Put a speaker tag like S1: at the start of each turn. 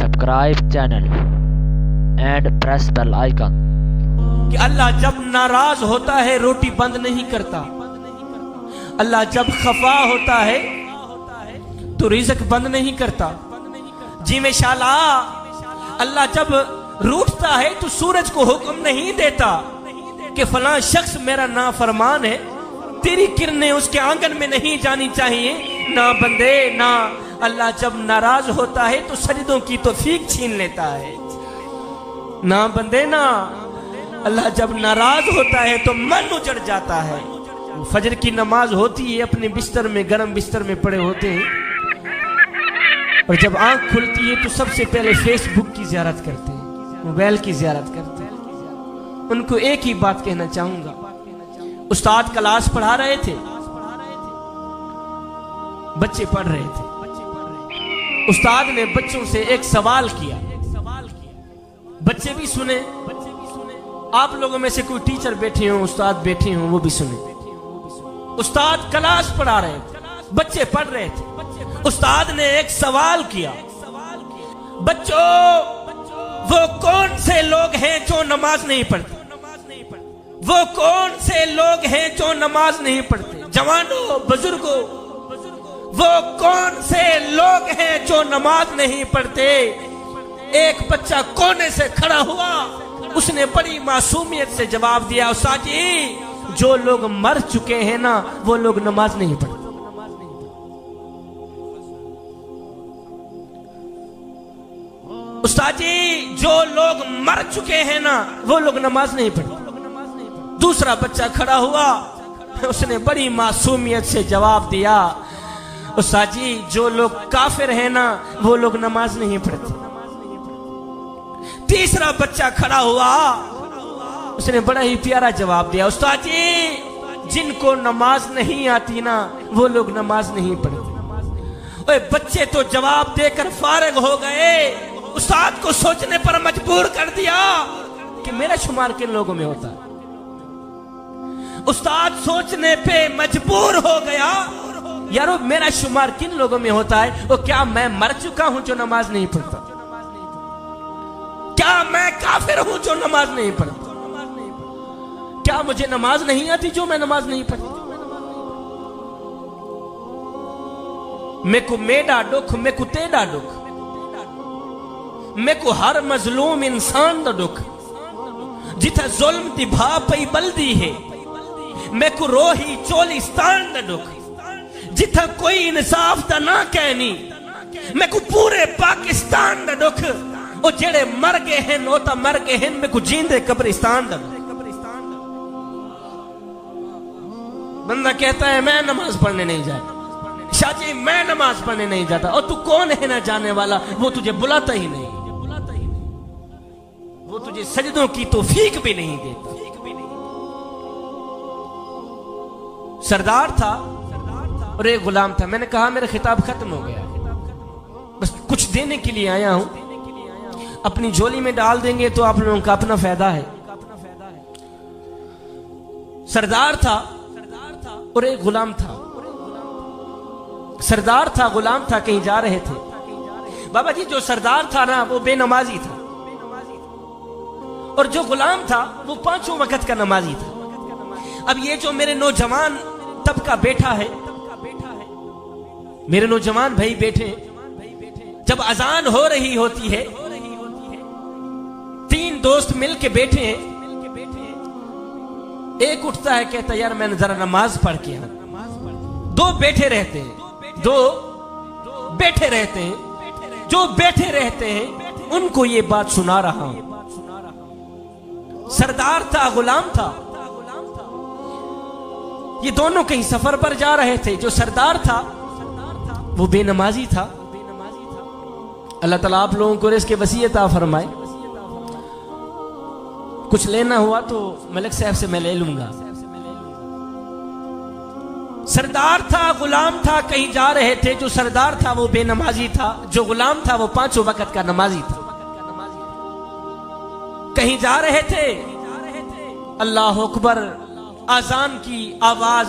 S1: subscribe channel and press bell icon।
S2: कि अल्लाह जब नाराज होता है रोटी बंद नहीं करता। अल्लाह जब खफा होता है तो रिज़्क बंद नहीं करता। जी में शाला अल्लाह जब रूठता है तो सूरज को हुक्म नहीं देता कि फलां शख्स मेरा नाफरमान है, तेरी किरणें उसके आंगन में नहीं जानी चाहिए। ना बंदे ना, अल्लाह जब नाराज होता है तो सजदों की तौफीक छीन लेता है। ना बंदे ना, अल्लाह जब नाराज होता है तो मन उजड़ जाता है। फजर की नमाज होती है, अपने बिस्तर में, गर्म बिस्तर में पड़े होते हैं, और जब आंख खुलती है तो सबसे पहले फेसबुक की ज़ियारत करते हैं, मोबाइल की ज़ियारत करते हैं। उनको एक ही बात कहना चाहूंगा, उस्ताद क्लास पढ़ा रहे थे, बच्चे पढ़ रहे थे। उस्ताद ने बच्चों से एक सवाल किया, बच्चे भी सुने। आप लोगों में से कोई टीचर बैठे हो, उस्ताद बैठे हो, वो भी सुने। उस्ताद क्लास पढ़ा रहे थे, बच्चे पढ़ रहे थे। उस्ताद ने एक सवाल किया, बच्चों वो कौन से लोग हैं जो नमाज नहीं पढ़ते? वो कौन से लोग हैं जो नमाज नहीं पढ़ते? जवानों, बुजुर्गों, वो कौन से लोग हैं जो नमाज नहीं पढ़ते? एक बच्चा कोने से खड़ा हुआ, उसने बड़ी मासूमियत से जवाब दिया, उस्ताद जी जो लोग मर चुके हैं ना, वो लोग नमाज नहीं पढ़ते। उस्ताद जी जो लोग मर चुके हैं ना, वो लोग नमाज नहीं पढ़ते। दूसरा बच्चा खड़ा हुआ, उसने बड़ी मासूमियत से जवाब दिया, उस्ताद जी जो लोग काफिर हैं ना, वो लोग नमाज नहीं पढ़ते। तीसरा बच्चा खड़ा हुआ, उसने बड़ा ही प्यारा जवाब दिया, उस्ताद जी जिनको नमाज नहीं आती ना, वो लोग नमाज नहीं पढ़ते। ओए बच्चे तो जवाब देकर फारिग हो गए, उस्ताद को सोचने पर मजबूर कर दिया कि मेरा शुमार किन लोगों में होता है। उस्ताद सोचने पे मजबूर हो गया, यारो मेरा शुमार किन लोगों में होता है? वो क्या मैं मर चुका हूं जो नमाज नहीं पढ़ता? क्या मैं काफिर हूं जो नमाज नहीं पढ़ता? क्या मुझे नमाज नहीं आती जो मैं नमाज नहीं पढ़ता? मेको मेरा दुख, मेको तेरा दुख, मेको हर मजलूम इंसान दा दुख, जिथा जुल्म दी भा पई बल्दी है, मेको रोही चोलिस्तान दा दुख, जिथा कोई इंसाफ दा ना कहनी, मेको पूरे पाकिस्तान दा दुख। ओ जेड़े मर गए हैं ओ ता मर गए हैं, मेको जींदे कब्रिस्तान दा। बंदा कहता है मैं नमाज पढ़ने नहीं जाता, शाजी मैं नमाज पढ़ने नहीं जाता, और तू कौन है ना जाने वाला? वो तुझे बुलाता ही नहीं, वो तुझे सजदों की तौफीक भी नहीं देता। सरदार था और एक गुलाम था। मैंने कहा मेरा खिताब खत्म हो गया, बस कुछ देने के लिए आया हूं, अपनी झोली में डाल देंगे तो आप लोगों का अपना फायदा है। सरदार था और एक गुलाम था। सरदार था, गुलाम था, कहीं जा रहे थे। बाबा जी जो सरदार था ना, वो बेनमाजी था, और जो गुलाम था वो पांचों वक्त का नमाजी था। अब ये जो मेरे नौजवान तबका बैठा है, मेरे नौजवान भाई बैठे, जब अजान हो रही होती है, तीन दोस्त मिलके बैठे हैं, एक उठता है, कहता यार मैं जरा नमाज पढ़ के आऊं। दो बैठे रहते हैं, दो बैठे रहते हैं, जो बैठे रहते हैं उनको ये बात सुना रहा हूं। सरदार था, गुलाम था, ये दोनों कहीं सफर पर जा रहे थे। जो सरदार था वो बेनमाजी था। अल्लाह ताला आप लोगों को इसके वसीयत फरमाए। कुछ लेना हुआ तो मलिक साहब से मैं ले लूंगा। सरदार था, गुलाम था, कहीं जा रहे थे। जो सरदार था वो बेनमाजी था, जो गुलाम था वो पांचों वक्त का नमाजी था। कहीं जा रहे थे, अल्लाह अकबर आजान की आवाज